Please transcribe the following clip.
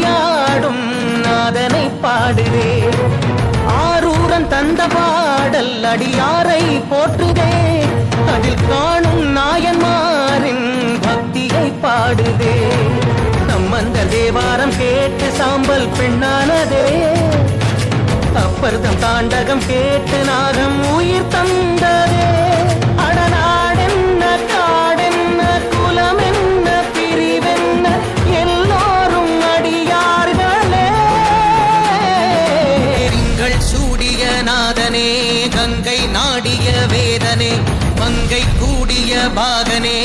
விளையாடும் நாதனை பாடுதே. ஆரூரன் தந்த பாடல் அடியாரை போற்றுதே. அதில் காணும் நாயன்மாரின் பக்தியை பாடுதே. நம்மந்த தேவாரம் கேட்டு சாம்பல் பெண்ணானதே. அப்பர்தம் தாண்டகம் கேட்டு நாகம் உயிர் தந்ததே. அடநாடென்ன காடென்ன குலமென்ன பிரிவென்ன எல்லோரும் அடியார்களே. திங்கள் சூடிய நாதனே, கங்கை நாடிய வேதனே, மங்கை கூடிய பாகனே,